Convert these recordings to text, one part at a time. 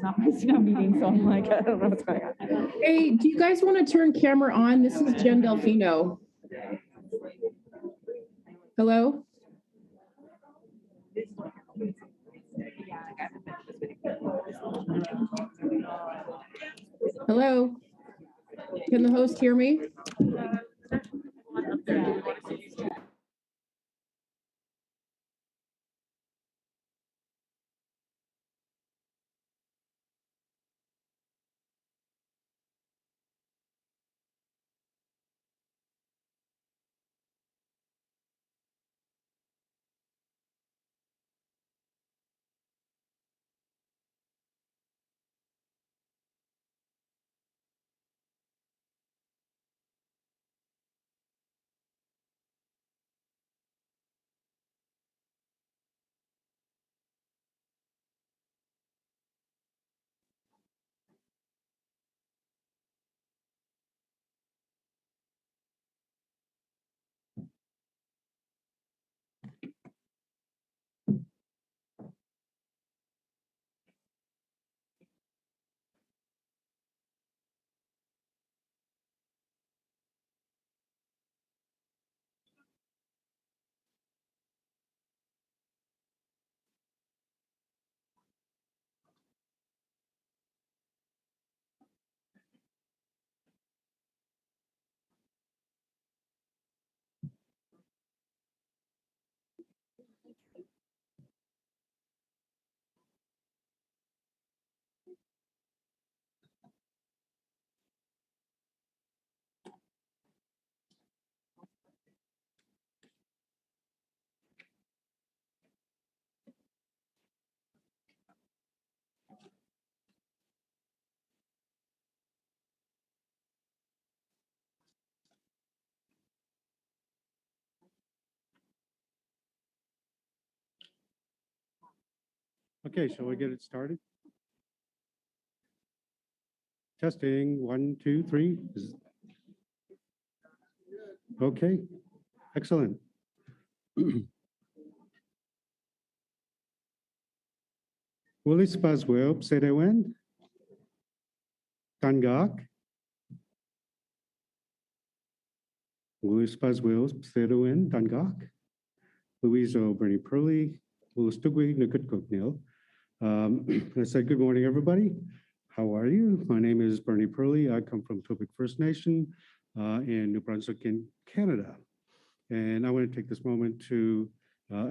not missing a meeting, so I'm like, I don't know what's going on. Hey, do you guys want to turn camera on? This is Jen Delfino. Hello? Hello? Can the host hear me? Okay, shall we get it started? Testing, 1, 2, 3. Okay, excellent. Willis Paswell, Psedewen, Tangak. Willis Paswell, Psedewen, Tangak. Louisa Bernie Perley, Willis Tugui, Nukutkoknil. I said, good morning, everybody. How are you? My name is Bernie Perley. I come from Topic First Nation in New Brunswick in Canada. And I want to take this moment to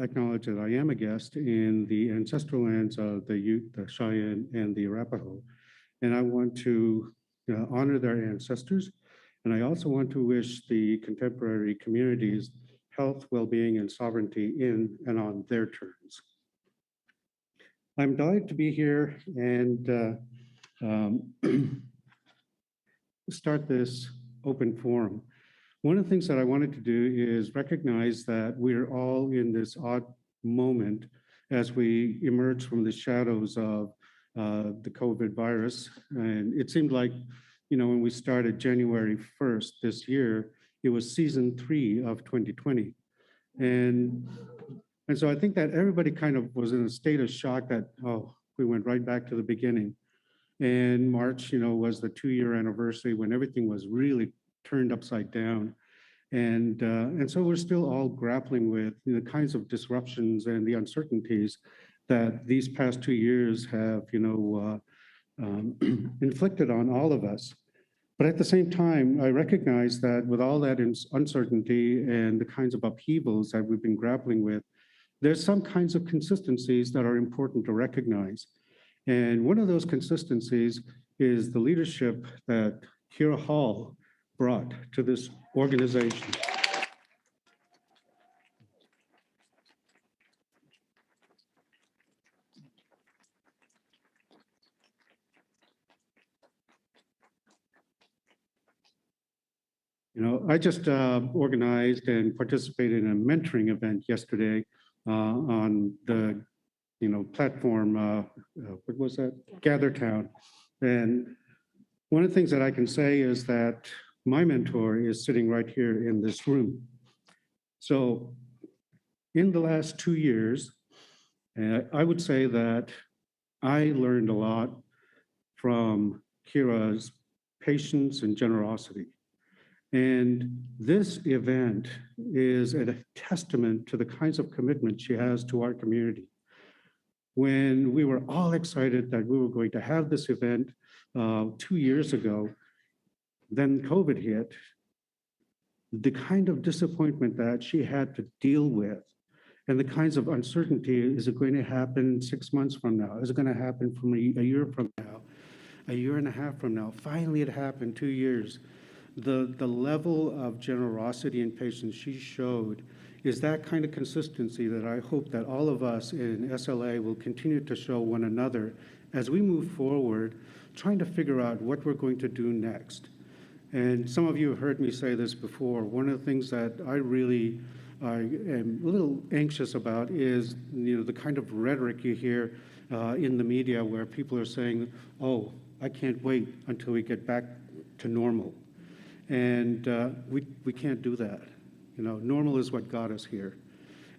acknowledge that I am a guest in the ancestral lands of the Ute, the Cheyenne, and the Arapaho. And I want to honor their ancestors. And I also want to wish the contemporary communities health, well-being, and sovereignty in and on their terms. I'm delighted to be here and start this open forum. One of the things that I wanted to do is recognize that we're all in this odd moment as we emerge from the shadows of the COVID virus. And it seemed like, you know, when we started January 1st this year, it was season 3 of 2020. And so I think that everybody kind of was in a state of shock that, oh, we went right back to the beginning. And March, you know, was the 2-year anniversary when everything was really turned upside down. And so we're still all grappling with the kinds of disruptions and the uncertainties that these past 2 years have, you know, inflicted on all of us. But at the same time, I recognize that with all that uncertainty and the kinds of upheavals that we've been grappling with, there's some kinds of consistencies that are important to recognize. And one of those consistencies is the leadership that Kira Hall brought to this organization. You know, I just organized and participated in a mentoring event yesterday on the, you know, platform, what was that? GatherTown. And one of the things that I can say is that my mentor is sitting right here in this room. So in the last 2 years, I would say that I learned a lot from Kira's patience and generosity. And this event is a testament to the kinds of commitment she has to our community. When we were all excited that we were going to have this event 2 years ago, then COVID hit. The kind of disappointment that she had to deal with and the kinds of uncertainty, is it going to happen 6 months from now? Is it going to happen from a year from now? A year and a half from now? Finally, it happened, 2 years. The level of generosity and patience she showed is that kind of consistency that I hope that all of us in SLA will continue to show one another as we move forward, trying to figure out what we're going to do next. And some of you have heard me say this before. One of the things that I really am a little anxious about is, the kind of rhetoric you hear in the media where people are saying, oh, I can't wait until we get back to normal. And we can't do that. Normal is what got us here.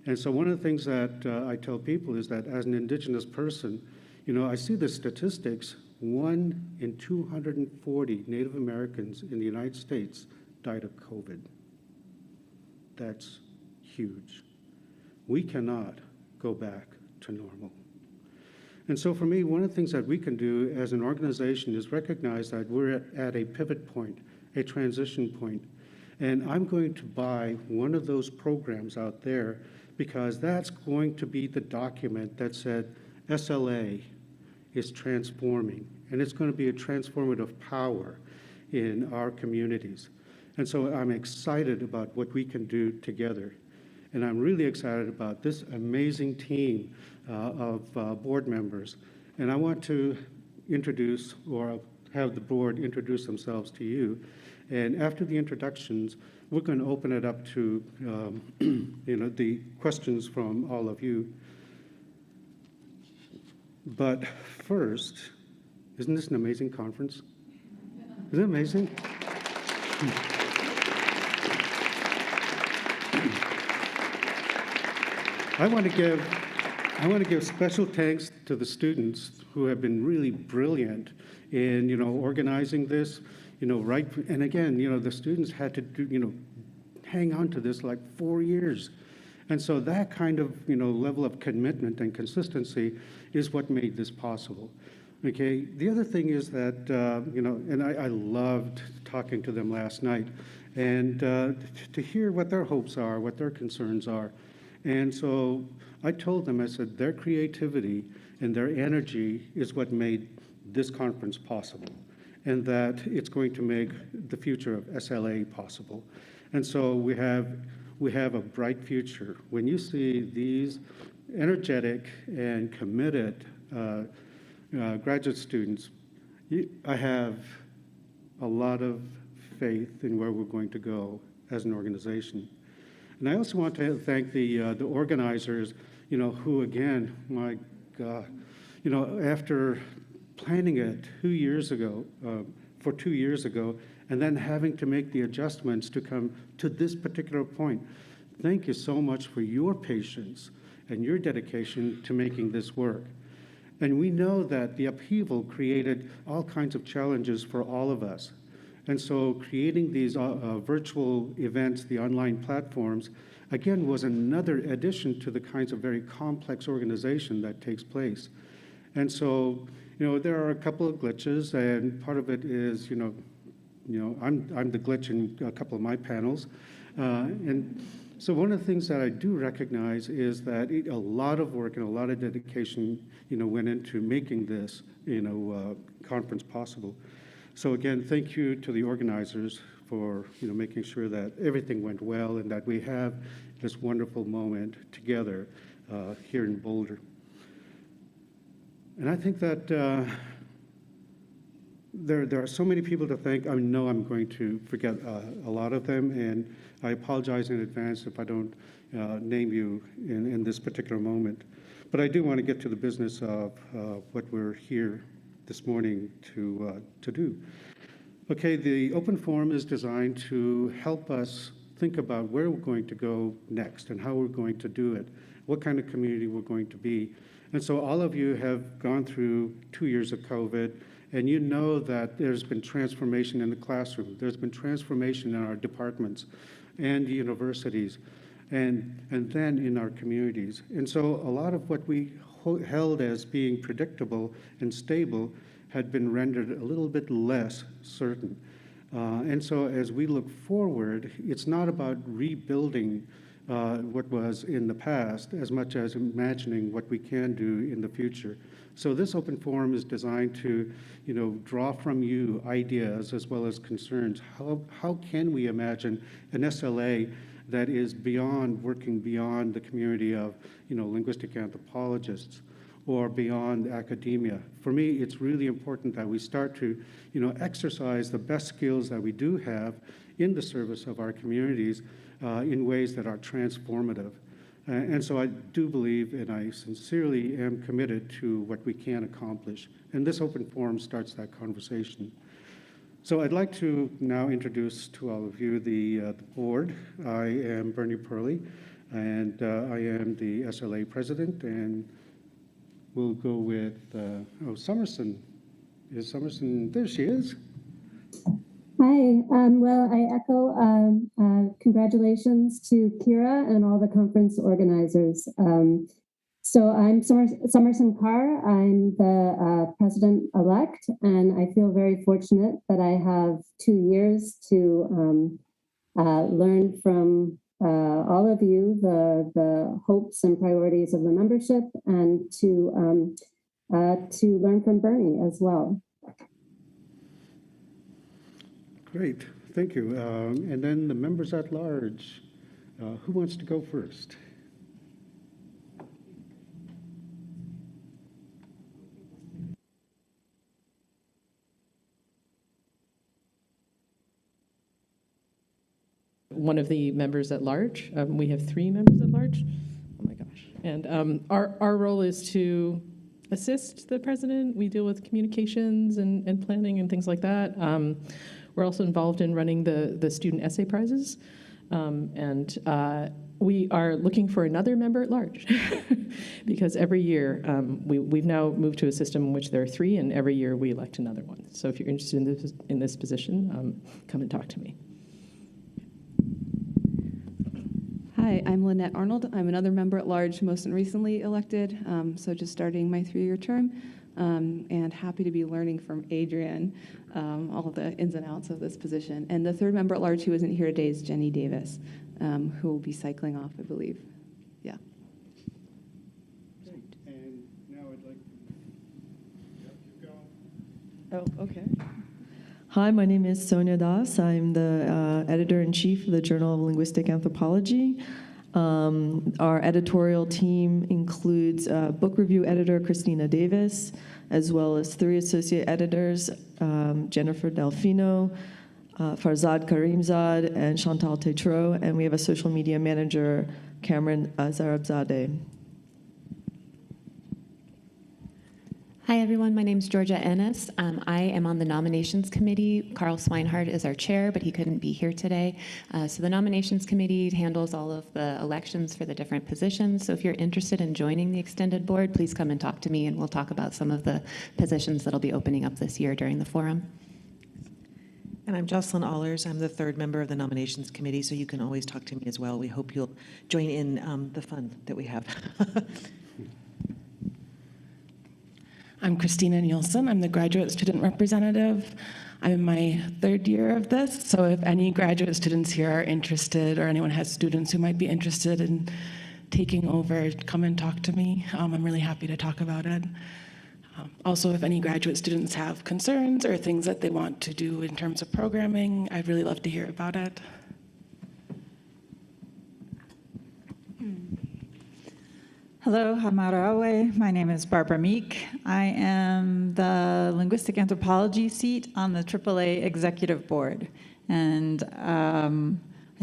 And so one of the things that I tell people is that as an Indigenous person, I see the statistics. 1 in 240 Native Americans in the United States died of COVID. That's huge. We cannot go back to normal. And so for me, one of the things that we can do as an organization is recognize that we're at a pivot point, a transition point. And I'm going to buy one of those programs out there because that's going to be the document that said SLA is transforming, and it's going to be a transformative power in our communities. And so I'm excited about what we can do together. And I'm really excited about this amazing team of board members. And I want to introduce, or have the board introduce themselves to you. And after the introductions, we're going to open it up to the questions from all of you. But first, isn't this an amazing conference? Isn't it amazing? I want to give special thanks to the students who have been really brilliant in organizing this. Right, and again, the students had to do, hang on to this like 4 years. And so that kind of, level of commitment and consistency is what made this possible. Okay, the other thing is that, and I loved talking to them last night and to hear what their hopes are, what their concerns are. And so I told them, I said, their creativity and their energy is what made this conference possible, and that it's going to make the future of SLA possible. And so we have a bright future. When you see these energetic and committed graduate students, I have a lot of faith in where we're going to go as an organization. And I also want to thank the organizers, who again, my God, after planning it 2 years ago, and then having to make the adjustments to come to this particular point. Thank you so much for your patience and your dedication to making this work. And we know that the upheaval created all kinds of challenges for all of us. And so creating these virtual events, the online platforms, again, was another addition to the kinds of very complex organization that takes place. And so, there are a couple of glitches, and part of it is, I'm the glitch in a couple of my panels. And so one of the things that I do recognize is that a lot of work and a lot of dedication, went into making this, conference possible. So again, thank you to the organizers for, making sure that everything went well and that we have this wonderful moment together here in Boulder. And I think that there are so many people to thank. I know I'm going to forget a lot of them, and I apologize in advance if I don't name you in this particular moment. But I do want to get to the business of what we're here this morning to do. Okay, the open forum is designed to help us think about where we're going to go next and how we're going to do it, what kind of community we're going to be. And so all of you have gone through 2 years of COVID, And you know that there's been transformation in the classroom. There's been transformation in our departments and universities, and then in our communities. And so a lot of what we held as being predictable and stable had been rendered a little bit less certain. And so as we look forward, it's not about rebuilding what was in the past as much as imagining what we can do in the future. So this open forum is designed to, draw from you ideas as well as concerns. How can we imagine an SLA that is working beyond the community of, linguistic anthropologists or beyond academia? For me, it's really important that we start to, exercise the best skills that we do have in the service of our communities in ways that are transformative. And so I do believe, and I sincerely am committed to what we can accomplish. And this open forum starts that conversation. So I'd like to now introduce to all of you the board. I am Bernie Perley, and I am the SLA president, and we'll go with, Summerson. Is Summerson, there she is. Hi, well, I echo congratulations to Kira and all the conference organizers. So I'm Summerson Carr. I'm the president-elect, and I feel very fortunate that I have 2 years to learn from all of you the hopes and priorities of the membership, and to learn from Bernie as well. Great, thank you. And then the members at large. Who wants to go first? One of the members at large. We have 3 members at large. Oh my gosh. And our role is to assist the president. We deal with communications and planning and things like that. We're also involved in running the student essay prizes. And we are looking for another member at large because every year we've now moved to a system in which there are 3, and every year we elect another one. So if you're interested in this position, come and talk to me. Hi, I'm Lynette Arnold. I'm another member at large, most recently elected, so just starting my 3-year term, and happy to be learning from Adrienne all the ins and outs of this position. And the 3rd member at large who isn't here today is Jenny Davis, who will be cycling off, I believe. Yeah. Great. And now I'd like to keep going. Oh, okay. Hi, my name is Sonia Das. I'm the editor-in-chief of the Journal of Linguistic Anthropology. Our editorial team includes book review editor Kristina Davis, as well as 3 associate editors, Jennifer Delfino, Farzad Karimzad, and Chantal Tetreault, and we have a social media manager, Cameron Zarabzadeh. Hi, everyone. My name is Georgia Ennis. I am on the nominations committee. Carl Swinehart is our chair, but he couldn't be here today. So the nominations committee handles all of the elections for the different positions. So if you're interested in joining the extended board, please come and talk to me, and we'll talk about some of the positions that'll be opening up this year during the forum. And I'm Jocelyn Ahlers. I'm the 3rd member of the nominations committee, so you can always talk to me as well. We hope you'll join in the fun that we have. I'm Kristina Nielsen. I'm the graduate student representative. I'm in my 3rd year of this, so if any graduate students here are interested, or anyone has students who might be interested in taking over, come and talk to me. I'm really happy to talk about it. Also, if any graduate students have concerns or things that they want to do in terms of programming, I'd really love to hear about it. Hello, Hamarawe. My name is Barbara Meek. I am the linguistic anthropology seat on the AAA executive board. And I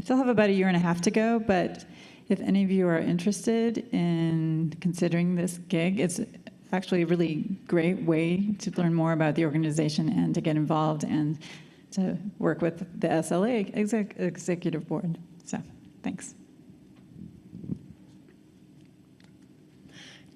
still have about 1.5 years to go, but if any of you are interested in considering this gig, it's actually a really great way to learn more about the organization and to get involved and to work with the SLA executive board. So, thanks.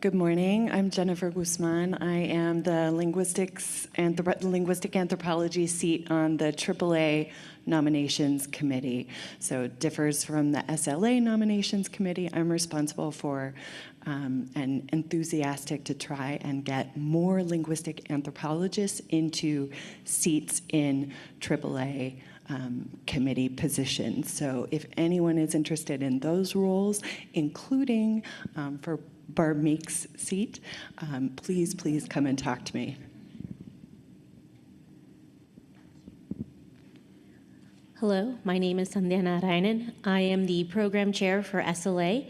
Good morning. I'm Jennifer Guzmán. I am the linguistic anthropology seat on the AAA nominations committee. So it differs from the SLA nominations committee. I'm responsible for and enthusiastic to try and get more linguistic anthropologists into seats in AAA committee positions. So if anyone is interested in those roles, including for Barb Meek's seat, please come and talk to me. Hello, my name is Sandhya Narayanan. I am the program chair for SLA.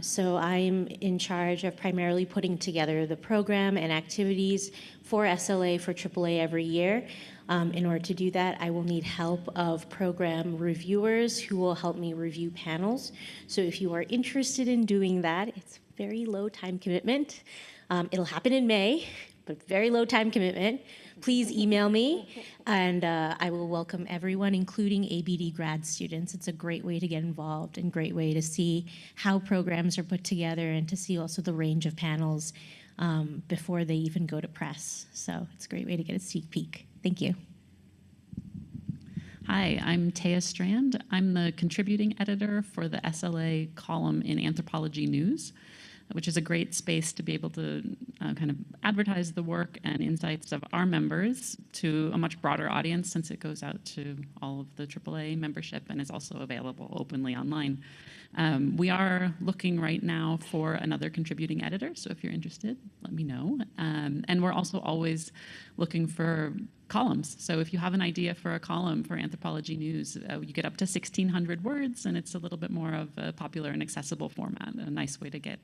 So I'm in charge of primarily putting together the program and activities for SLA for AAA every year. In order to do that, I will need help of program reviewers who will help me review panels. So if you are interested in doing that, it's very low time commitment. It'll happen in May, but very low time commitment. Please email me, and I will welcome everyone, including ABD grad students. It's a great way to get involved and great way to see how programs are put together and to see also the range of panels before they even go to press. So it's a great way to get a sneak peek. Thank you. Hi, I'm Taya Strand. I'm the contributing editor for the SLA column in Anthropology News, which is a great space to be able to kind of advertise the work and insights of our members to a much broader audience, since it goes out to all of the AAA membership and is also available openly online. We are looking right now for another contributing editor, so if you're interested, let me know. And we're also always looking for columns. So if you have an idea for a column for Anthropology News, you get up to 1,600 words, and it's a little bit more of a popular and accessible format, a nice way to get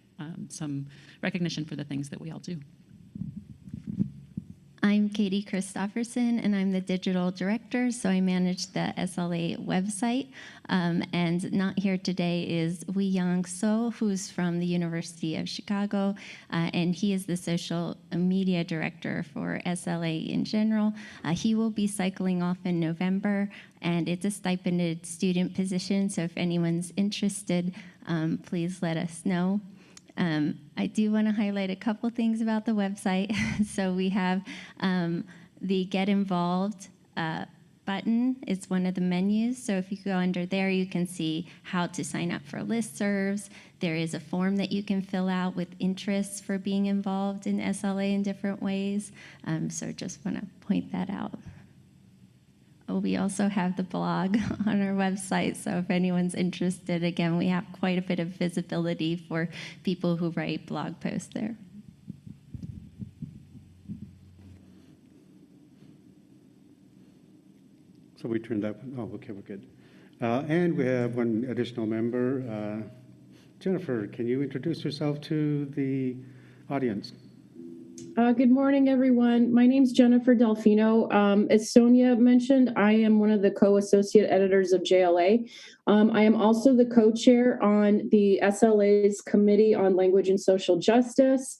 some recognition for the things that we all do. I'm Katie Christofferson, and I'm the digital director, so I manage the SLA website. And not here today is Wee-Young So, who's from the University of Chicago, and he is the social media director for SLA in general. He will be cycling off in November, and it's a stipended student position, so if anyone's interested, please let us know. I do want to highlight a couple things about the website. So we have the Get Involved button. It's one of the menus. So if you go under there, you can see how to sign up for listservs. There is a form that you can fill out with interests for being involved in SLA in different ways. So just want to point that out. We also have the blog on our website, so if anyone's interested, again, we have quite a bit of visibility for people who write blog posts there. So we turned that one. Oh, okay, we're good. And we have one additional member. Jennifer, can you introduce yourself to the audience? Good morning, everyone. My name's Jennifer Delfino. As Sonia mentioned, I am one of the co-associate editors of JLA. I am also the co-chair on the SLA's Committee on Language and Social Justice.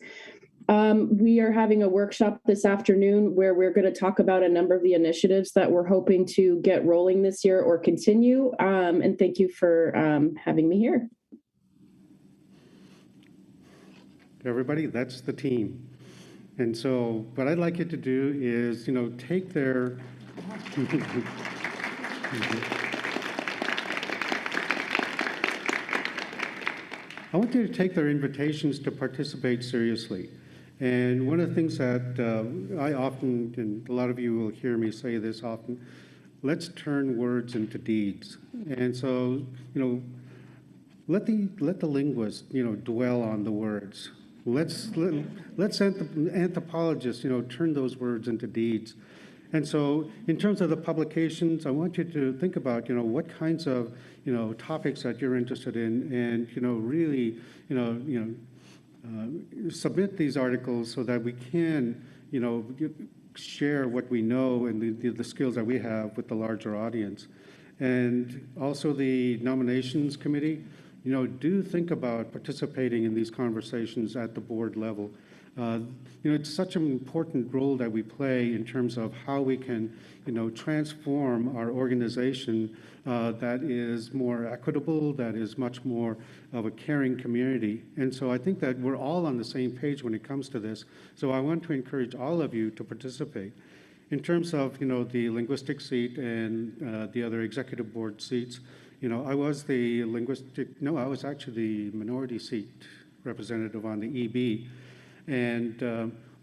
We are having a workshop this afternoon where we're going to talk about a number of the initiatives that we're hoping to get rolling this year or continue. And thank you for having me here. Everybody, that's the team. And so what I'd like you to do is, take their, I want you to take their invitations to participate seriously. And one of the things that I often, and a lot of you will hear me say this often, let's turn words into deeds. And so, let the linguist, dwell on the words. Let's anthropologists, turn those words into deeds. And so in terms of the publications, I want you to think about, what kinds of, topics that you're interested in, and, really, submit these articles so that we can, share what we know and the skills that we have with the larger audience. And also the nominations committee, do think about participating in these conversations at the board level. It's such an important role that we play in terms of how we can, transform our organization that is more equitable, that is much more of a caring community. And so I think that we're all on the same page when it comes to this. So I want to encourage all of you to participate. In terms of, the linguistic seat and the other executive board seats, I was I was actually the minority seat representative on the EB. And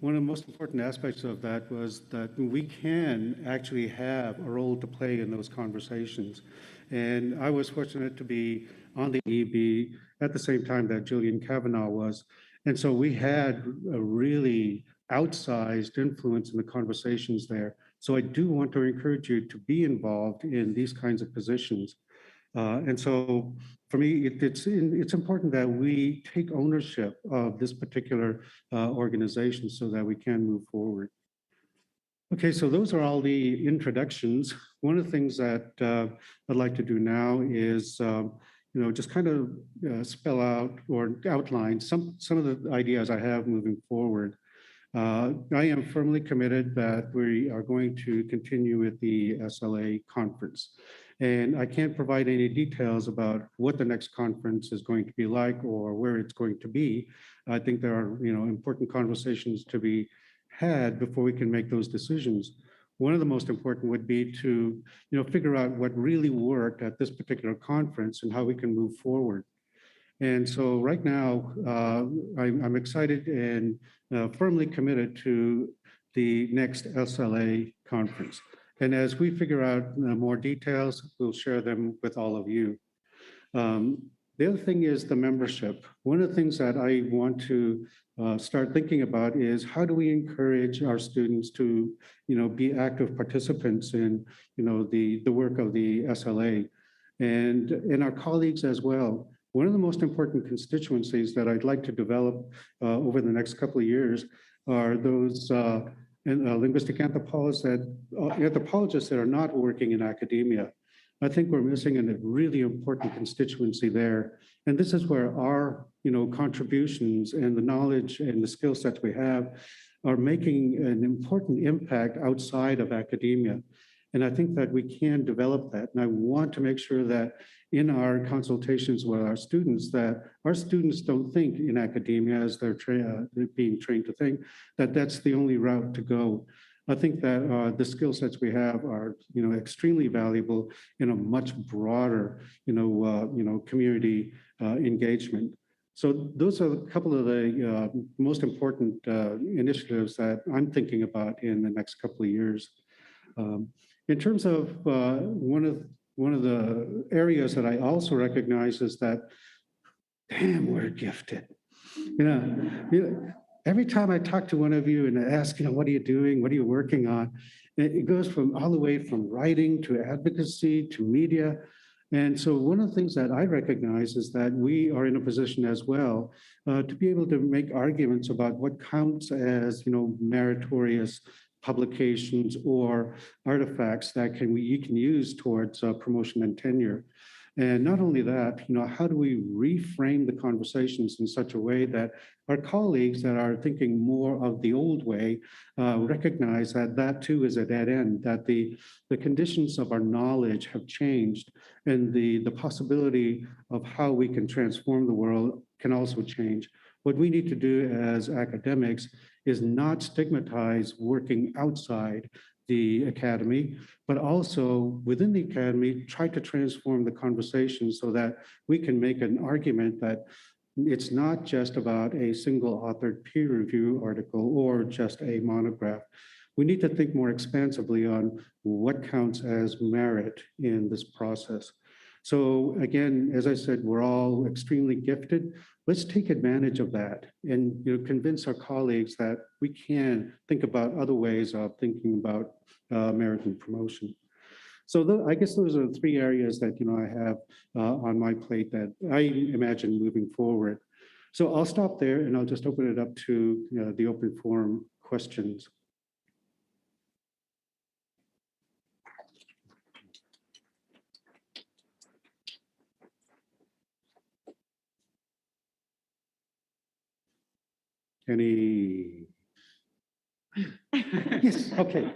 one of the most important aspects of that was that we can actually have a role to play in those conversations. And I was fortunate to be on the EB at the same time that Julian Kavanaugh was. And so we had a really outsized influence in the conversations there. So I do want to encourage you to be involved in these kinds of positions. And so for me, it's important that we take ownership of this particular organization so that we can move forward. Okay, so those are all the introductions. One of the things that I'd like to do now is just kind of spell out or outline some of the ideas I have moving forward. I am firmly committed that we are going to continue with the SLA conference. And I can't provide any details about what the next conference is going to be like or where it's going to be. I think there are, important conversations to be had before we can make those decisions. One of the most important would be to, figure out what really worked at this particular conference and how we can move forward. And so right now, I'm excited and firmly committed to the next SLA conference. And as we figure out more details, we'll share them with all of you. The other thing is the membership. One of the things that I want to start thinking about is how do we encourage our students to, be active participants in, the work of the SLA and our colleagues as well. One of the most important constituencies that I'd like to develop over the next couple of years are those linguistic anthropologists that are not working in academia. I think we're missing a really important constituency there. And this is where our, contributions and the knowledge and the skill sets we have are making an important impact outside of academia. And I think that we can develop that. And I want to make sure that in our consultations with our students, that our students don't think in academia as they're being trained to think, that that's the only route to go. I think that the skill sets we have are, extremely valuable in a much broader, community engagement. So those are a couple of the most important initiatives that I'm thinking about in the next couple of years. In terms of one of the areas that I also recognize is that, damn, we're gifted. Every time I talk to one of you and ask, what are you doing? What are you working on? It goes from all the way from writing to advocacy to media. And so one of the things that I recognize is that we are in a position as well to be able to make arguments about what counts as, meritorious publications or artifacts that you can use towards promotion and tenure. And not only that, how do we reframe the conversations in such a way that our colleagues that are thinking more of the old way recognize that that too is a dead end, that the conditions of our knowledge have changed and the possibility of how we can transform the world can also change. What we need to do as academics is not stigmatize working outside the academy, but also within the academy, try to transform the conversation so that we can make an argument that it's not just about a single authored peer review article or just a monograph. We need to think more expansively on what counts as merit in this process. So again, as I said, we're all extremely gifted. Let's take advantage of that and convince our colleagues that we can think about other ways of thinking about merit and promotion. So I guess those are the three areas that I have on my plate that I imagine moving forward. So I'll stop there and I'll just open it up to the open forum questions. Any? Yes, okay.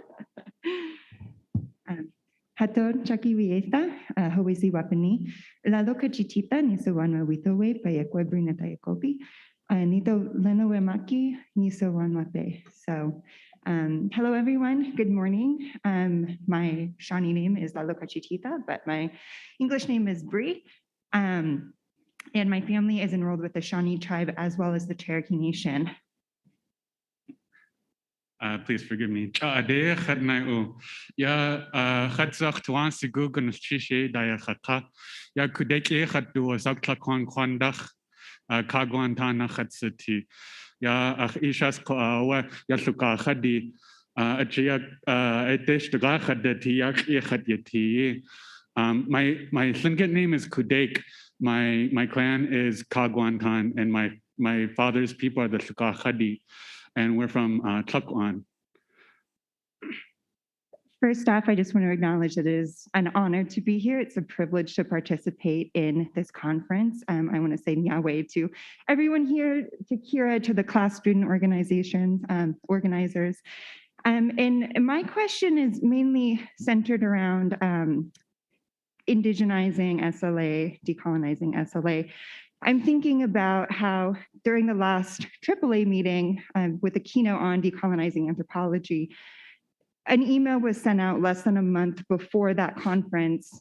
Hator chaki wiesta, hawisi wapani, la loka chitita niso wanwa withowe pa yakwe bruneta yakobi, nito lenowe maki niso wanwa pe. So, hello everyone, good morning. My Shawnee name is La Loka Chitita, but my English name is Bree. And my family is enrolled with the Shawnee tribe as well as the Cherokee Nation. Please forgive me. Ya khatzak tuan sigu gunuschishi daya khata. Ya kudeki khatu zakla kwan kwandach kagwantana khatsati. Ya ishas wa yasuka khadi achia etesh tuga khadati yak khadyati. My Tlingit name is Kudek. My clan is Kagwantan, and my father's people are the Shuka Khadi, and we're from Tlakwan. First off, I just want to acknowledge that it is an honor to be here. It's a privilege to participate in this conference. I want to say Yahweh to everyone here, to Kira, to the class student organizations, organizers. And my question is mainly centered around indigenizing SLA, decolonizing SLA. I'm thinking about how during the last AAA meeting with the keynote on decolonizing anthropology, an email was sent out less than a month before that conference,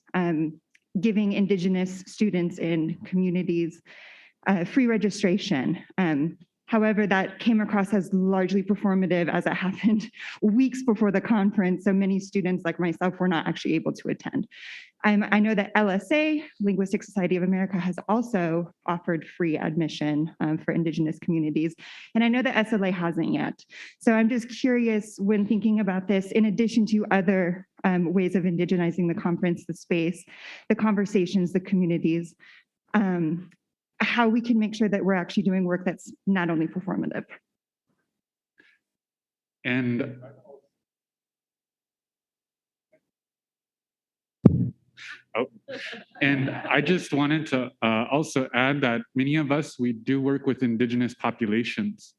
giving Indigenous students in communities free registration. However, that came across as largely performative as it happened weeks before the conference, so many students like myself were not actually able to attend. I know that LSA, Linguistic Society of America, has also offered free admission for Indigenous communities, and I know that SLA hasn't yet. So I'm just curious, when thinking about this, in addition to other ways of indigenizing the conference, the space, the conversations, the communities, how we can make sure that we're actually doing work that's not only performative. And I just wanted to also add that many of us, we do work with Indigenous populations,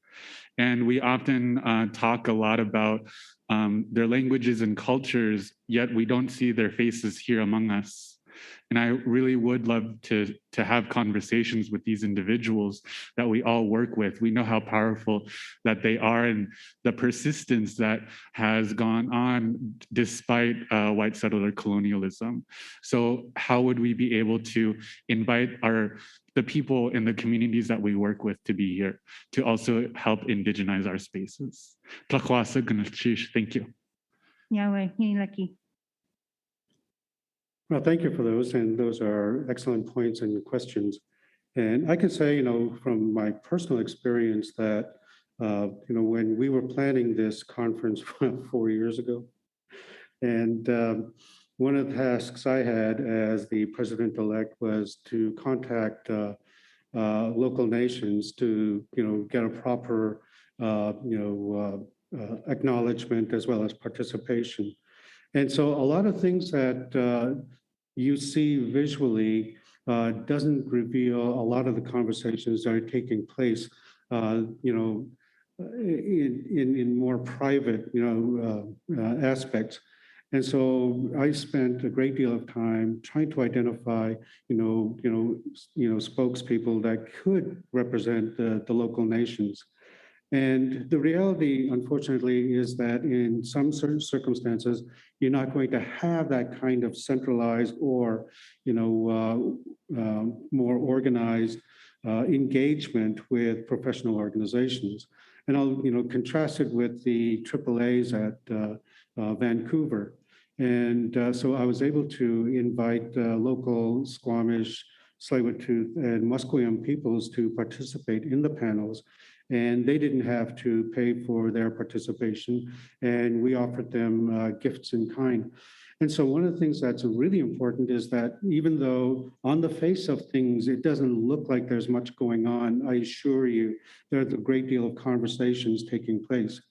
and we often talk a lot about their languages and cultures, yet we don't see their faces here among us. And I really would love to have conversations with these individuals that we all work with. We know how powerful that they are and the persistence that has gone on despite white settler colonialism. So how would we be able to invite the people in the communities that we work with to be here, to also help indigenize our spaces? Thank you. Yahweh, lucky. Well, thank you for those, and those are excellent points and questions. And I can say, from my personal experience that, when we were planning this conference 4 years ago, and one of the tasks I had as the president-elect was to contact local nations to, get a proper, acknowledgement as well as participation. And so a lot of things that you see visually doesn't reveal a lot of the conversations that are taking place, in more private, aspects. And so I spent a great deal of time trying to identify, spokespeople that could represent the local nations. And the reality, unfortunately, is that in some certain circumstances, you're not going to have that kind of centralized or, more organized engagement with professional organizations. And I'll, contrast it with the AAAs at Vancouver. And so I was able to invite local Squamish, Tsleil-Waututh, and Musqueam peoples to participate in the panels. And they didn't have to pay for their participation, and we offered them gifts in kind. And so one of the things that's really important is that even though on the face of things, it doesn't look like there's much going on, I assure you, there's a great deal of conversations taking place.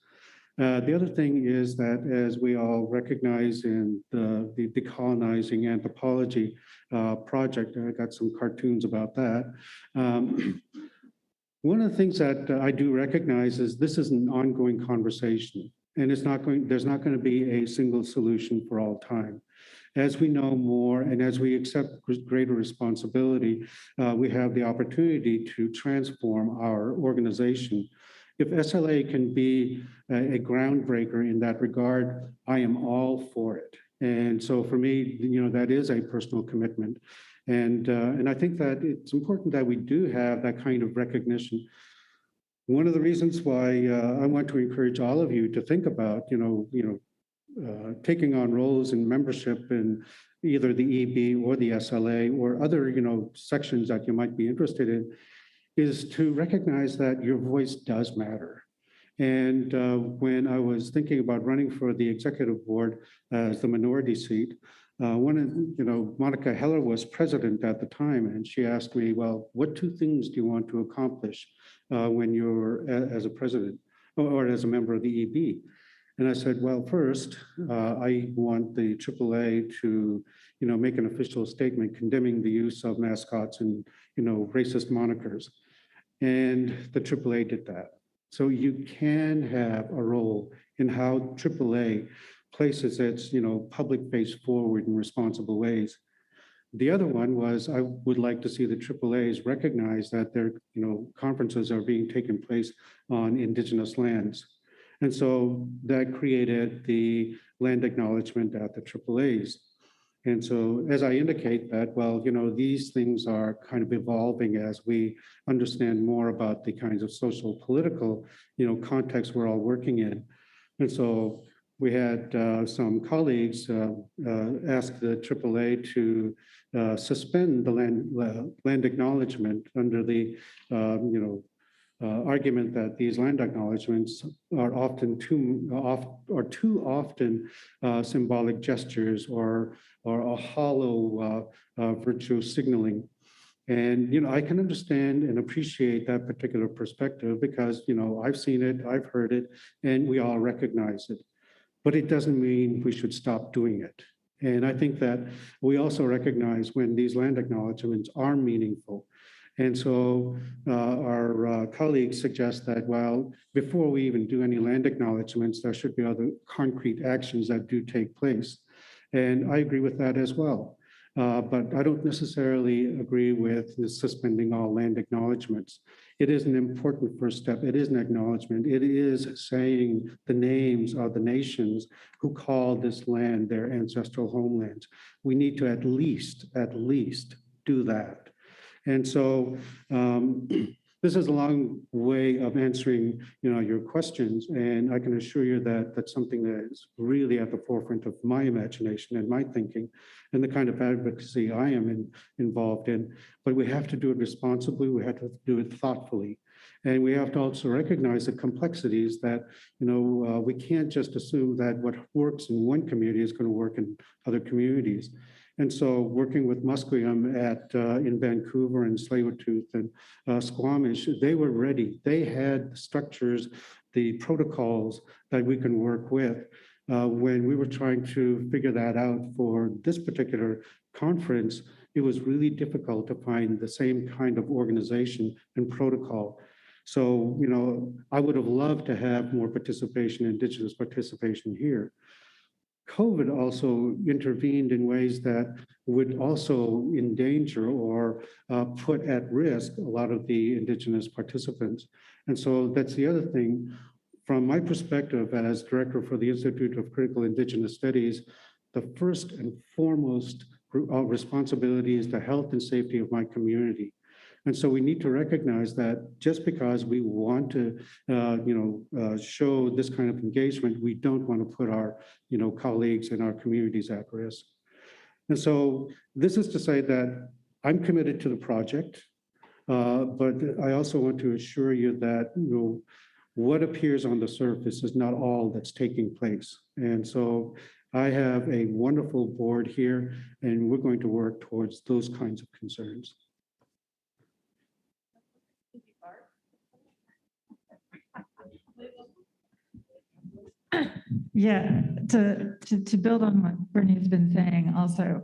The other thing is that, as we all recognize in the decolonizing anthropology project, I got some cartoons about that. One of the things that I do recognize is this is an ongoing conversation, and there's not going to be a single solution for all time. As we know more and as we accept greater responsibility, we have the opportunity to transform our organization. If SLA can be a groundbreaker in that regard, I am all for it. And so for me, that is a personal commitment. And I think that it's important that we do have that kind of recognition. One of the reasons why I want to encourage all of you to think about, taking on roles in membership in either the EB or the SLA or other, sections that you might be interested in, is to recognize that your voice does matter. And when I was thinking about running for the executive board as the minority seat, Monica Heller was president at the time, and she asked me, well, what two things do you want to accomplish when you're as a president or as a member of the EB? And I said, well, first, I want the AAA to, make an official statement condemning the use of mascots and, racist monikers. And the AAA did that. So you can have a role in how AAA places its, public face forward in responsible ways. The other one was I would like to see the AAAs recognize that their, conferences are being taken place on Indigenous lands. And so that created the land acknowledgement at the AAAs. And so as I indicate that, well, these things are kind of evolving as we understand more about the kinds of social, political, context we're all working in. And so we had some colleagues ask the AAA to suspend the land acknowledgement under the, argument that these land acknowledgements are often too often symbolic gestures or a hollow virtue signaling. And I can understand and appreciate that particular perspective because I've seen it, I've heard it, and we all recognize it. But it doesn't mean we should stop doing it. And I think that we also recognize when these land acknowledgements are meaningful. And so our colleagues suggest that, well, before we even do any land acknowledgements, there should be other concrete actions that do take place. And I agree with that as well. But I don't necessarily agree with suspending all land acknowledgements. It is an important first step. It is an acknowledgement. It is saying the names of the nations who call this land their ancestral homelands. We need to at least do that. And so this is a long way of answering, your questions, and I can assure you that that's something that is really at the forefront of my imagination and my thinking, and the kind of advocacy I am involved in. But we have to do it responsibly. We have to do it thoughtfully, and we have to also recognize the complexities that we can't just assume that what works in one community is going to work in other communities. And so working with Musqueam in Vancouver and Tsleil-Waututh and Squamish, they were ready. They had the structures, the protocols that we can work with. When we were trying to figure that out for this particular conference, it was really difficult to find the same kind of organization and protocol. So, I would have loved to have more participation, Indigenous participation here. COVID also intervened in ways that would also endanger or put at risk a lot of the Indigenous participants. And so that's the other thing. From my perspective as director for the Institute of Critical Indigenous Studies, the first and foremost responsibility is the health and safety of my community. And so we need to recognize that just because we want to, show this kind of engagement, we don't want to put our, colleagues and our communities at risk. And so this is to say that I'm committed to the project, but I also want to assure you that, what appears on the surface is not all that's taking place. And so I have a wonderful board here, and we're going to work towards those kinds of concerns. Yeah, to build on what Bernie's been saying, also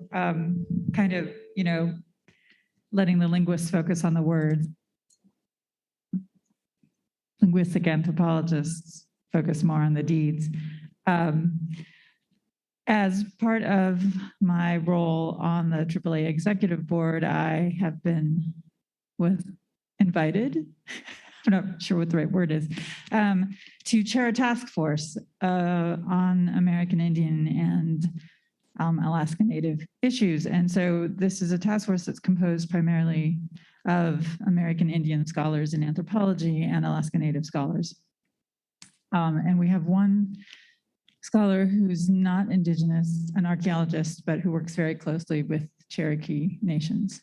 kind of, letting the linguists focus on the words. linguistic anthropologists focus more on the deeds. As part of my role on the AAA executive board, I have been invited, I'm not sure what the right word is, to chair a task force on American Indian and Alaska Native issues. And so this is a task force that's composed primarily of American Indian scholars in anthropology and Alaska Native scholars. And we have one scholar who's not Indigenous, an archaeologist, but who works very closely with Cherokee nations.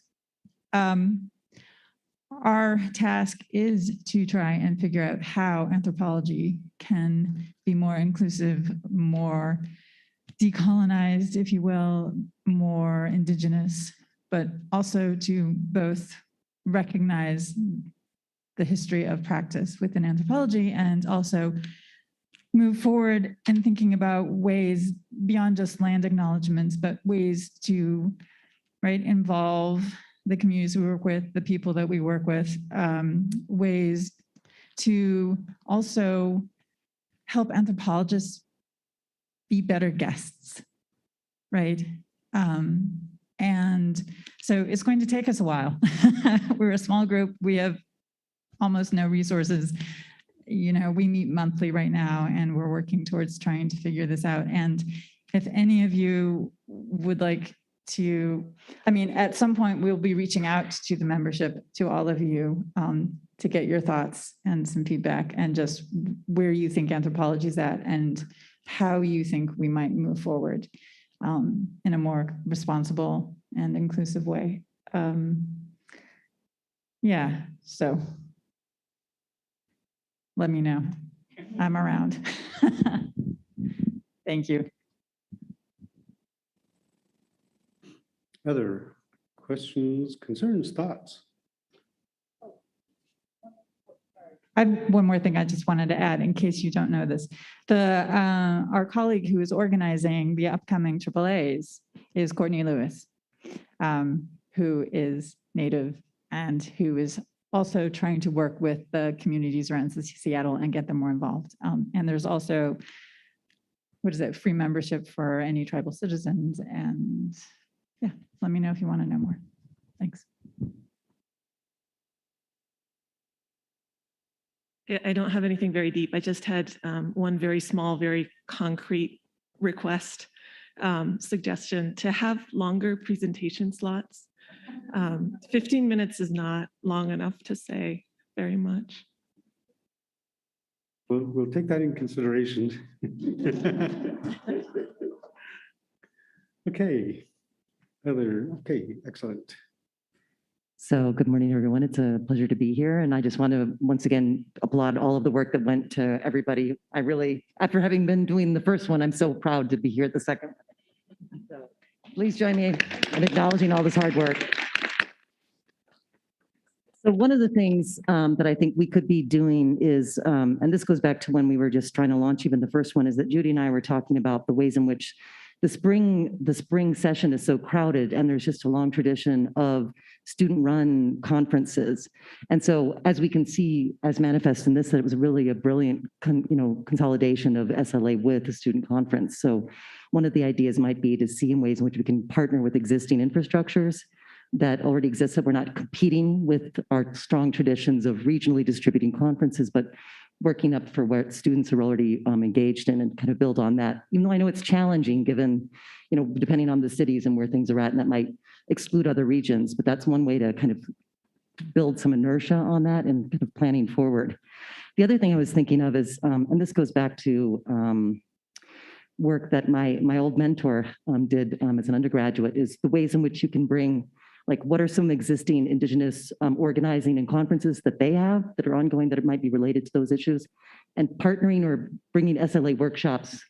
Our task is to try and figure out how anthropology can be more inclusive, more decolonized, if you will, more Indigenous, but also to both recognize the history of practice within anthropology and also move forward in thinking about ways beyond just land acknowledgements, but ways to involve the communities we work with, the people that we work with, ways to also help anthropologists be better guests, right? And so it's going to take us a while. We're a small group. We have almost no resources. You know, we meet monthly right now and we're working towards trying to figure this out. And if any of you would like to, I mean, at some point we'll be reaching out to the membership, to all of you, to get your thoughts and some feedback and just where you think anthropology is at and how you think we might move forward in a more responsible and inclusive way. Yeah, so let me know. I'm around. Thank you. Other questions, concerns, thoughts? I have one more thing I just wanted to add in case you don't know this. Our colleague who is organizing the upcoming AAAs is Courtney Lewis, who is Native and who is also trying to work with the communities around Seattle and get them more involved. And there's also, free membership for any tribal citizens. And yeah, let me know if you want to know more. Thanks. I don't have anything very deep. I just had one very small, very concrete request, suggestion to have longer presentation slots. 15 minutes is not long enough to say very much. We'll take that in consideration. Okay. Okay, excellent. So good morning, everyone. It's a pleasure to be here. And I just want to once again applaud all of the work that went to everybody. I really, after having been doing the first one, I'm so proud to be here at the second one. So please join me in acknowledging all this hard work. So one of the things that I think we could be doing is, and this goes back to when we were just trying to launch even the first one, is that Judy and I were talking about the ways in which the spring session is so crowded and there's just a long tradition of student-run conferences. And so as we can see, as manifest in this, that it was really a brilliant consolidation of SLA with the student conference. So one of the ideas might be to see in ways in which we can partner with existing infrastructures that already exist, that we're not competing with our strong traditions of regionally distributing conferences, but working up for where students are already engaged in and kind of build on that. Even though I know it's challenging given, depending on the cities and where things are at, and that might exclude other regions, but that's one way to kind of build some inertia on that and kind of planning forward. The other thing I was thinking of is, and this goes back to work that my old mentor did as an undergraduate, is the ways in which you can bring, like, what are some existing Indigenous organizing and conferences that they have that are ongoing that might be related to those issues, and partnering or bringing SLA workshops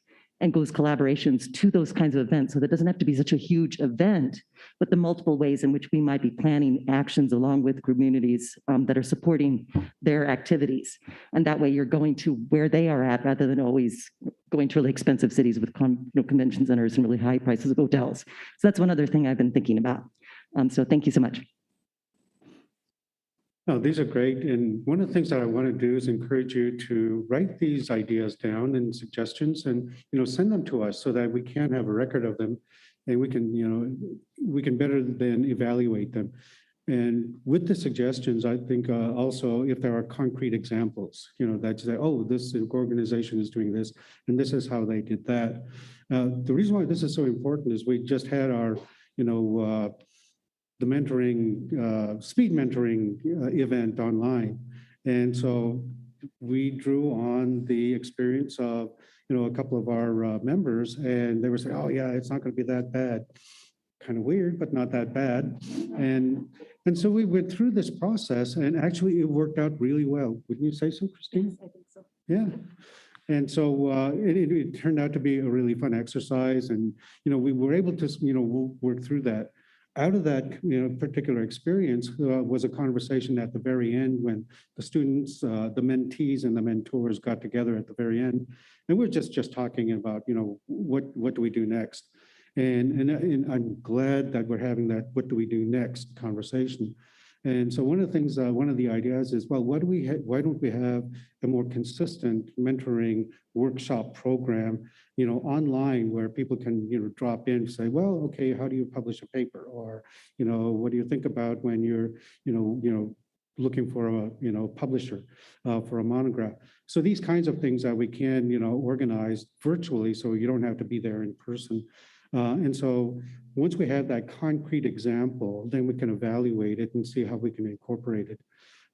and those collaborations to those kinds of events. So that doesn't have to be such a huge event, but the multiple ways in which we might be planning actions along with communities that are supporting their activities. And that way you're going to where they are at rather than always going to really expensive cities with convention centers and really high prices of hotels. So that's one other thing I've been thinking about. So thank you so much. No, these are great. And one of the things that I want to do is encourage you to write these ideas down and suggestions and, send them to us so that we can have a record of them and we can better then evaluate them. And with the suggestions, I think also if there are concrete examples, that you say, oh, this organization is doing this and this is how they did that. The reason why this is so important is we just had our, the mentoring, speed mentoring event online. And so we drew on the experience of, a couple of our members, and they were saying, oh yeah, it's not going to be that bad. Kind of weird, but not that bad. And so we went through this process, and actually it worked out really well. Wouldn't you say so, Kristina? Yes, I think so. Yeah. And so it turned out to be a really fun exercise, and we were able to work through that. Out of that particular experience was a conversation at the very end when the students, the mentees and the mentors got together at the very end, and we're just talking about what do we do next. And I'm glad that we're having that what do we do next conversation. And so one of the things, one of the ideas is, well, why don't we have a more consistent mentoring workshop program, online where people can, drop in and say, well, okay, how do you publish a paper? Or, what do you think about when you're, looking for a, publisher for a monograph? So these kinds of things that we can, organize virtually so you don't have to be there in person. And so once we have that concrete example, then we can evaluate it and see how we can incorporate it.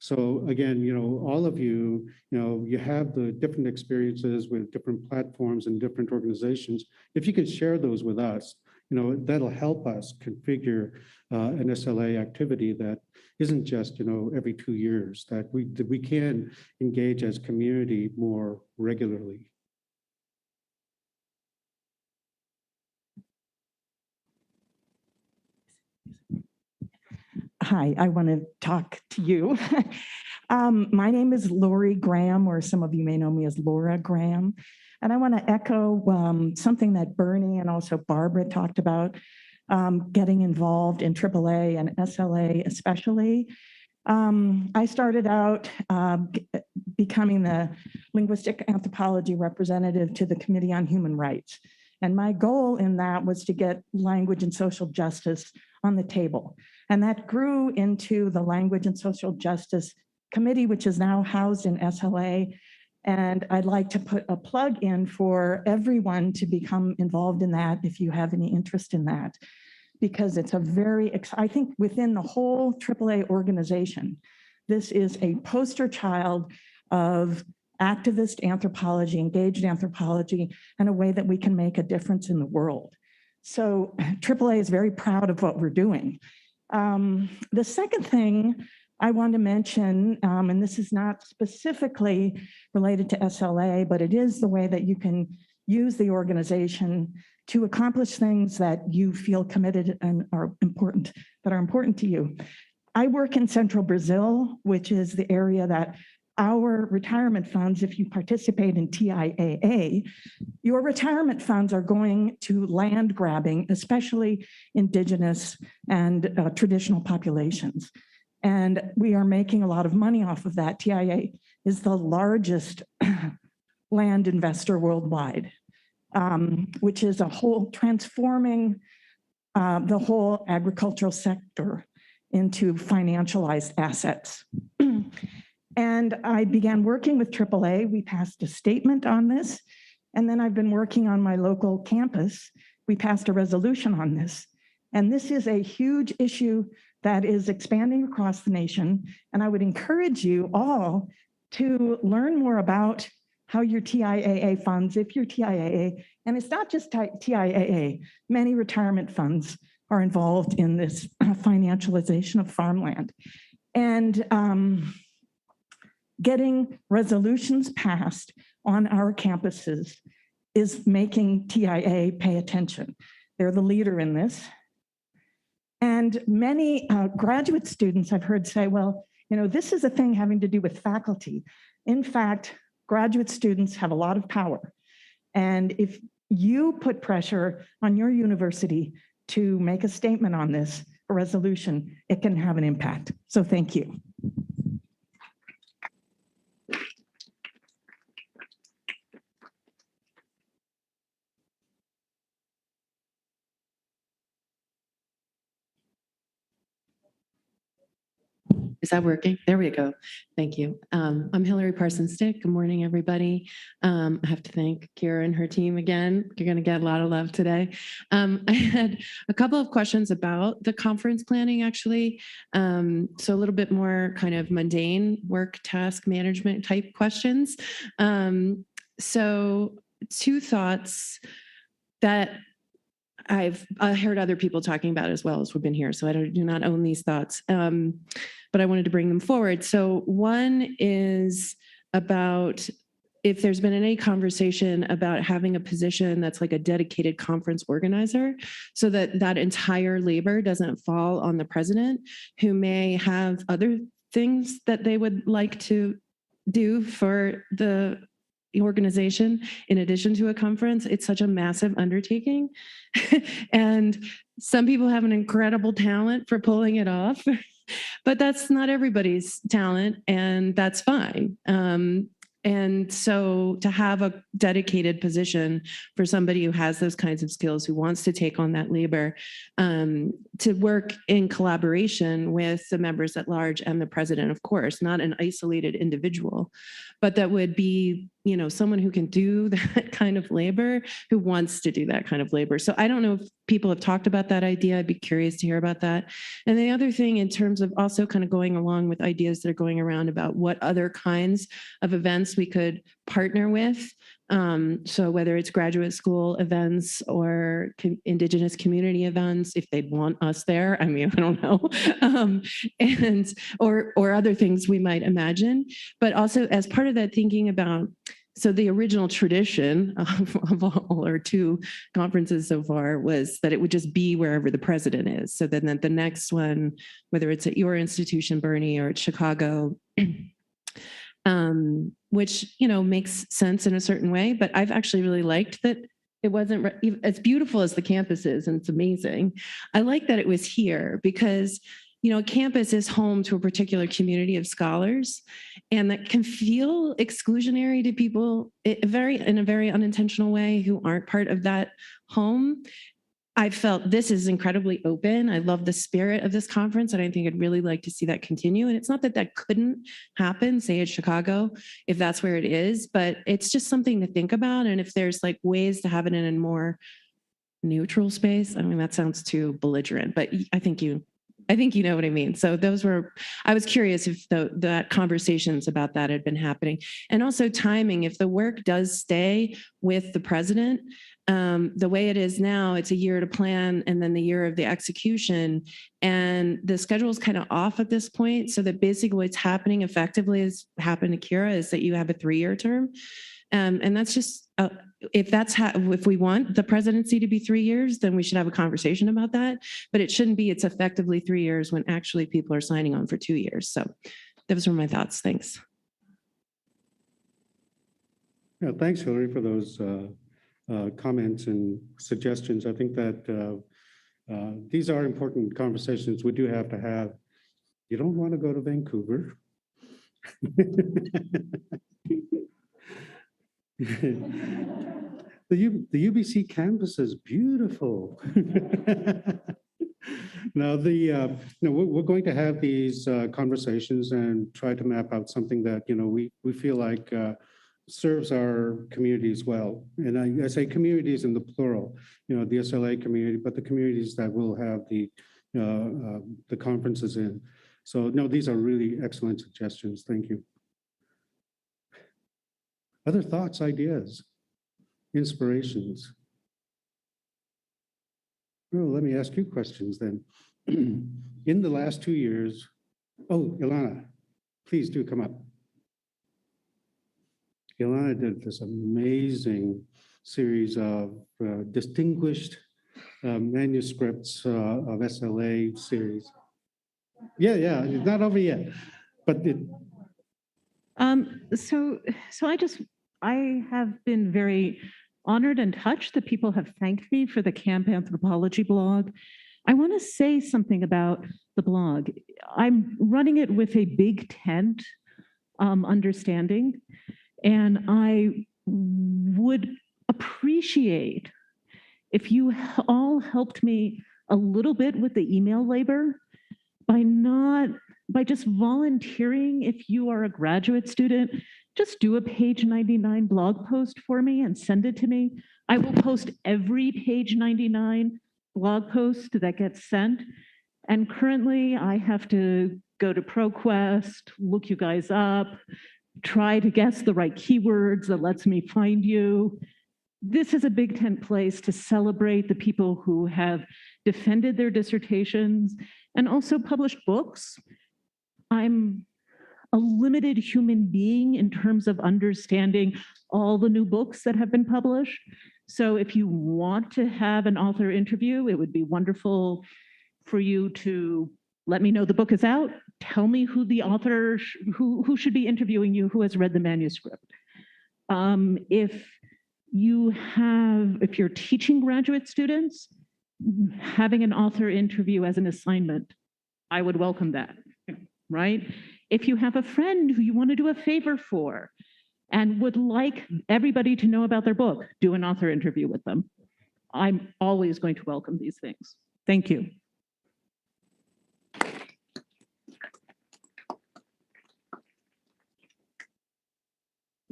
So again, all of you, you have the different experiences with different platforms and different organizations. If you can share those with us, that'll help us configure an SLA activity that isn't just, every 2 years, that we can engage as community more regularly. Hi, I want to talk to you. My name is Lori Graham, or some of you may know me as Laura Graham. And I want to echo something that Bernie and also Barbara talked about, getting involved in AAA and SLA especially. I started out becoming the linguistic anthropology representative to the Committee on Human Rights. And my goal in that was to get language and social justice on the table. And that grew into the Language and Social Justice Committee, which is now housed in SLA. And I'd like to put a plug in for everyone to become involved in that if you have any interest in that, because it's a I think within the whole AAA organization, this is a poster child of activist anthropology, engaged anthropology, and a way that we can make a difference in the world. So AAA is very proud of what we're doing. The second thing I want to mention, and this is not specifically related to SLA, but it is the way that you can use the organization to accomplish things that you feel committed and are important to you. I work in Central Brazil, which is the area that our retirement funds, if you participate in TIAA, your retirement funds are going to land grabbing, especially indigenous and traditional populations. And we are making a lot of money off of that. TIAA is the largest land investor worldwide, which is a whole transforming the whole agricultural sector into financialized assets. And I began working with AAA. We passed a statement on this. And then I've been working on my local campus. We passed a resolution on this. And this is a huge issue that is expanding across the nation. And I would encourage you all to learn more about how your TIAA funds, if you're TIAA, and it's not just TIAA, many retirement funds are involved in this financialization of farmland. And getting resolutions passed on our campuses is making TIAA pay attention. They're the leader in this. And many graduate students I've heard say, well, this is a thing having to do with faculty. In fact, graduate students have a lot of power. And if you put pressure on your university to make a statement on this, a resolution, it can have an impact. So thank you. Is that working? There we go. Thank you. I'm Hillary Parsons-Stick. Good morning, everybody. I have to thank Kira and her team again. You're going to get a lot of love today. I had a couple of questions about the conference planning, actually. So a little bit more kind of mundane work task management type questions. So two thoughts that I've heard other people talking about as well as we've been here, so I do not own these thoughts, but I wanted to bring them forward. So one is about if there's been any conversation about having a position that's like a dedicated conference organizer, so that that entire labor doesn't fall on the president, who may have other things that they would like to do for the organization in addition to a conference. It's such a massive undertaking. And some people have an incredible talent for pulling it off, but that's not everybody's talent, and that's fine. And so to have a dedicated position for somebody who has those kinds of skills, who wants to take on that labor, to work in collaboration with the members at large and the president, of course, not an isolated individual, but that would be, you know, someone who can do that kind of labor, who wants to do that kind of labor. So I don't know if people have talked about that idea. I'd be curious to hear about that. And the other thing, in terms of also kind of going along with ideas that are going around about what other kinds of events we could partner with. So whether it's graduate school events or Indigenous community events, if they'd want us there, I mean, I don't know, and or other things we might imagine. But also as part of that, thinking about, so the original tradition of all our two conferences so far was that it would just be wherever the president is. So then the next one, whether it's at your institution, Bernie, or at Chicago, which, you know, makes sense in a certain way, but I've actually really liked that it wasn't as beautiful as the campus is, and it's amazing. I like that it was here because, you know, campus is home to a particular community of scholars, and that can feel exclusionary to people in a very unintentional way who aren't part of that home. I felt this is incredibly open. I love the spirit of this conference, and I think I'd really like to see that continue. And it's not that that couldn't happen, say at Chicago, if that's where it is, but it's just something to think about. And if there's like ways to have it in a more neutral space, I mean, that sounds too belligerent, but I think you know what I mean. So those were, I was curious if that conversations about that had been happening. And also timing, if the work does stay with the president, the way it is now, it's a year to plan and then the year of the execution. And the schedule is kind of off at this point. So that basically what's happening effectively is happened to Kira is that you have a 3-year term. And that's just, if we want the presidency to be 3 years, then we should have a conversation about that. But it shouldn't be, it's effectively 3 years when actually people are signing on for 2 years. So those were my thoughts. Thanks. Yeah, thanks, Hillary, for those comments and suggestions. I think that these are important conversations we do have to have. You don't want to go to Vancouver. The UBC campus is beautiful. Now, we're going to have these conversations and try to map out something that, you know, we feel like serves our communities well. And I say communities in the plural, you know, the SLA community, but the communities that will have the conferences in. So no, these are really excellent suggestions. Thank you. Other thoughts, ideas, inspirations? Well, let me ask you questions then. In the last 2 years, oh, Ilana, please do come up. Ilana did this amazing series of distinguished manuscripts of SLA series. Yeah, it's not over yet, but it. So I have been very honored and touched that people have thanked me for the Camp Anthropology blog. I want to say something about the blog. I'm running it with a big tent understanding, and I would appreciate if you all helped me a little bit with the email labor by not by just volunteering, if you are a graduate student, just do a page 99 blog post for me and send it to me. I will post every page 99 blog post that gets sent. And currently I have to go to ProQuest, look you guys up, try to guess the right keywords that lets me find you. This is a big tent place to celebrate the people who have defended their dissertations and also published books. I'm a limited human being in terms of understanding all the new books that have been published. So if you want to have an author interview, it would be wonderful for you to let me know the book is out. Tell me who the author, who should be interviewing you, who has read the manuscript. If you're teaching graduate students, having an author interview as an assignment, I would welcome that, right? If you have a friend who you want to do a favor for and would like everybody to know about their book, do an author interview with them. I'm always going to welcome these things. Thank you.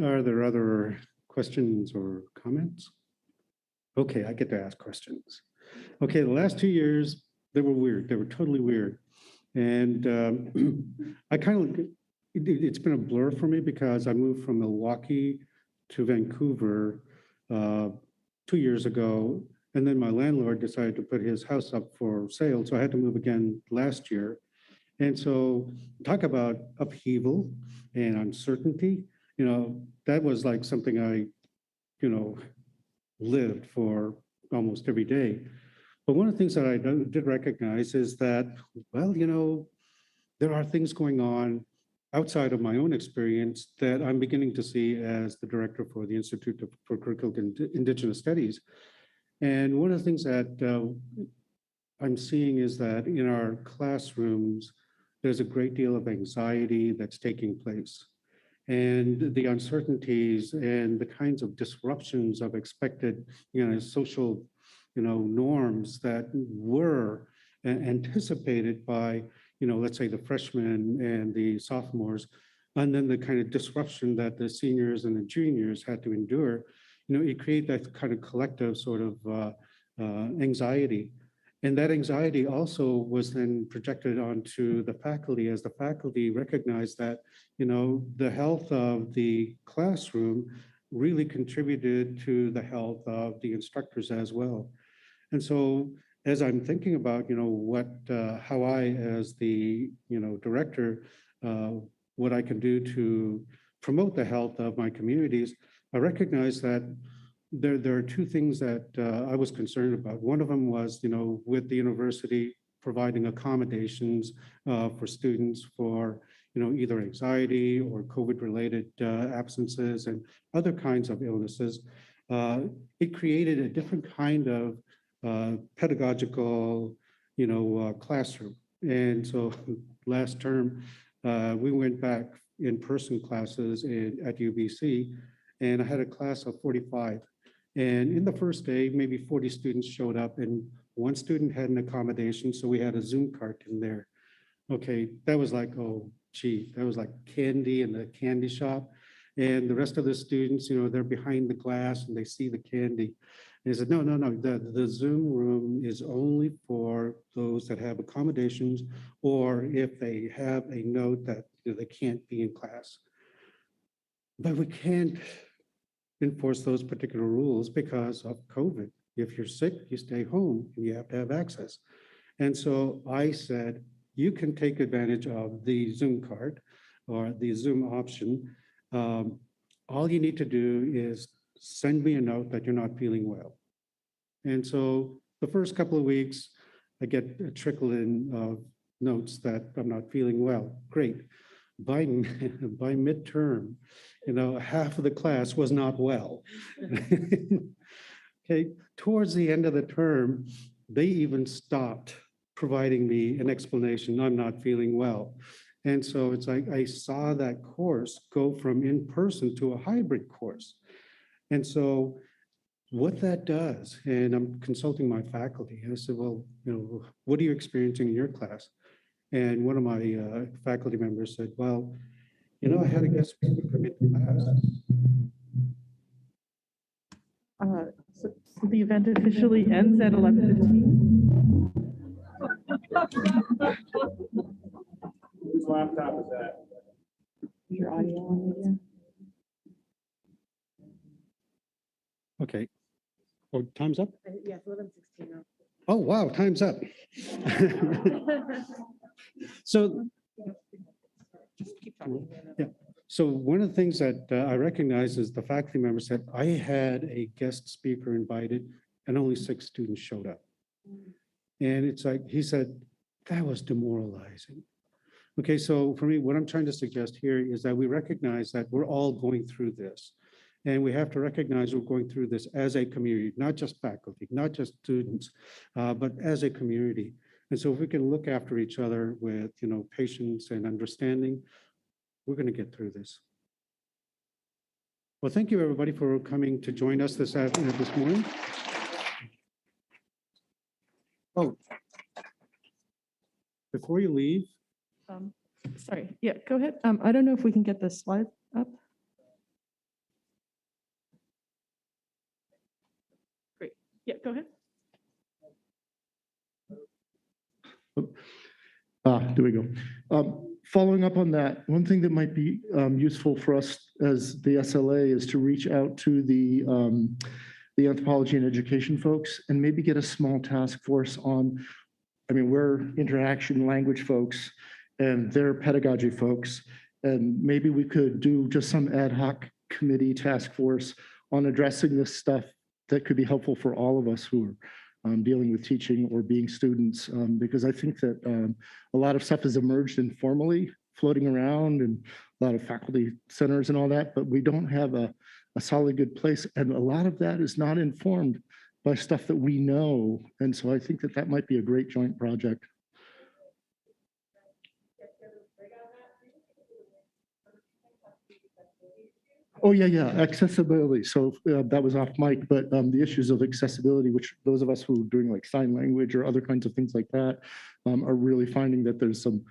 Are there other questions or comments? Okay, I get to ask questions. Okay, the last 2 years, they were weird. They were totally weird. And I kind of, it's been a blur for me because I moved from Milwaukee to Vancouver 2 years ago. And then my landlord decided to put his house up for sale. So I had to move again last year. And so talk about upheaval and uncertainty. That was like something I, lived for almost every day. But one of the things that I did recognize is that, well, there are things going on outside of my own experience that I'm beginning to see as the director for the Institute for Curricular and Indigenous Studies. And one of the things that I'm seeing is that in our classrooms, there's a great deal of anxiety that's taking place. And the uncertainties and the kinds of disruptions of expected, social, norms that were anticipated by, let's say the freshmen and the sophomores, and then the kind of disruption that the seniors and the juniors had to endure, it created that kind of collective sort of anxiety. And that anxiety also was then projected onto the faculty as the faculty recognized that, the health of the classroom really contributed to the health of the instructors as well. And so as I'm thinking about, how I, as the, director, what I can do to promote the health of my communities, I recognize that there are two things that I was concerned about. One of them was, with the university providing accommodations for students for, either anxiety or COVID-related absences and other kinds of illnesses. It created a different kind of pedagogical, classroom. And so last term, we went back in-person classes at UBC, and I had a class of 45. And in the first day, maybe 40 students showed up, and one student had an accommodation, so we had a Zoom cart in there. Okay, that was like, oh, gee, that was like candy in the candy shop. And the rest of the students, they're behind the glass and they see the candy. And they said, no, the Zoom room is only for those that have accommodations, or if they have a note that they can't be in class. But we can't enforce those particular rules because of COVID. If you're sick, you stay home and you have to have access. And so I said, you can take advantage of the Zoom card or the Zoom option. All you need to do is send me a note that you're not feeling well. And so the first couple of weeks, I get a trickle in of notes that I'm not feeling well. Great. By midterm, half of the class was not well. Okay, towards the end of the term, they even stopped providing me an explanation, I'm not feeling well. And so it's like I saw that course go from in-person to a hybrid course. And so what that does, and I'm consulting my faculty, and I said, well, what are you experiencing in your class? And one of my faculty members said, well, you know, I had a guest speaker come into class. So the event officially ends at 11:15. Whose laptop is that? Your audio on media. Okay. Oh, time's up? Yes, 11:16 now. Oh, wow, time's up. So, yeah. So one of the things that I recognize is the faculty member said, I had a guest speaker invited and only 6 students showed up. And it's like, he said, that was demoralizing. Okay, so for me, what I'm trying to suggest here is that we recognize that we're all going through this. And we have to recognize we're going through this as a community, not just faculty, not just students, but as a community. And so if we can look after each other with, you know, patience and understanding, we're going to get through this. Well, thank you, everybody, for coming to join us this morning. Oh, before you leave. Sorry, yeah, go ahead. I don't know if we can get the slide up. Great, yeah, go ahead. There we go. Following up on that, one thing that might be useful for us as the SLA is to reach out to the anthropology and education folks and maybe get a small task force on, I mean, we're interaction language folks and they're pedagogy folks, and maybe we could do just some ad hoc committee task force on addressing this stuff that could be helpful for all of us who are dealing with teaching or being students, because I think that a lot of stuff has emerged informally, floating around, and a lot of faculty centers and all that, but we don't have a solid good place. And a lot of that is not informed by stuff that we know. And so I think that that might be a great joint project. Oh, yeah, accessibility. So that was off mic, but the issues of accessibility, which those of us who are doing like sign language or other kinds of things like that are really finding that there's some,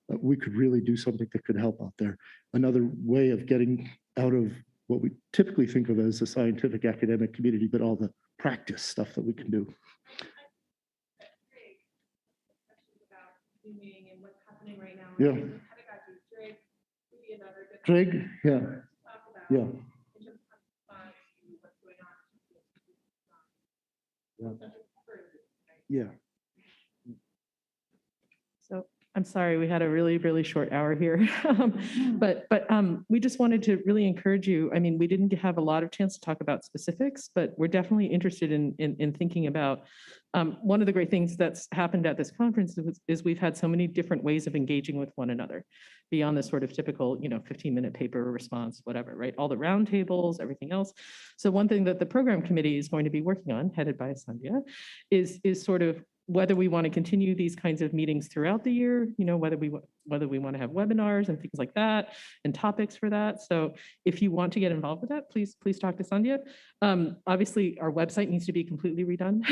we could really do something that could help out there. Another way of getting out of what we typically think of as the scientific academic community, but all the practice stuff that we can do. Yeah. Drake, yeah. Yeah. Yeah. So I'm sorry, we had a really, really short hour here, but we just wanted to really encourage you. I mean, we didn't have a lot of chance to talk about specifics, but we're definitely interested in thinking about one of the great things that's happened at this conference is we've had so many different ways of engaging with one another beyond the sort of typical, 15-minute paper response, whatever, right? All the roundtables, everything else. So one thing that the program committee is going to be working on, headed by Sandhya, is sort of whether we want to continue these kinds of meetings throughout the year, whether we want to have webinars and things like that and topics for that. So if you want to get involved with that, please talk to Sandhya. Obviously, our website needs to be completely redone.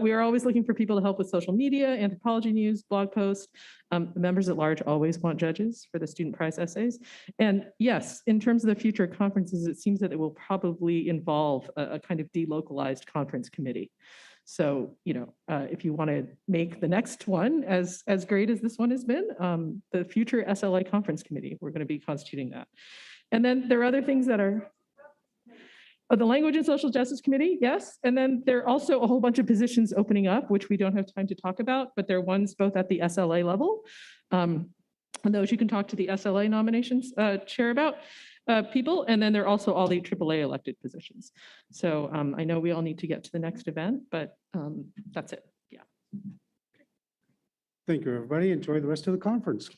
We are always looking for people to help with social media, anthropology news, blog posts. The members at large always want judges for the student prize essays. And yes, in terms of the future conferences, it seems that it will probably involve a kind of delocalized conference committee. So, if you want to make the next one as great as this one has been, the future SLA conference committee, we're going to be constituting that. And then there are other things that are, the Language and Social Justice Committee, yes. And then there are also a whole bunch of positions opening up, which we don't have time to talk about, but there are ones both at the SLA level. And those you can talk to the SLA nominations chair about. People, and then there are also all the AAA elected positions. So I know we all need to get to the next event, but that's it. Yeah. Thank you, everybody. Enjoy the rest of the conference.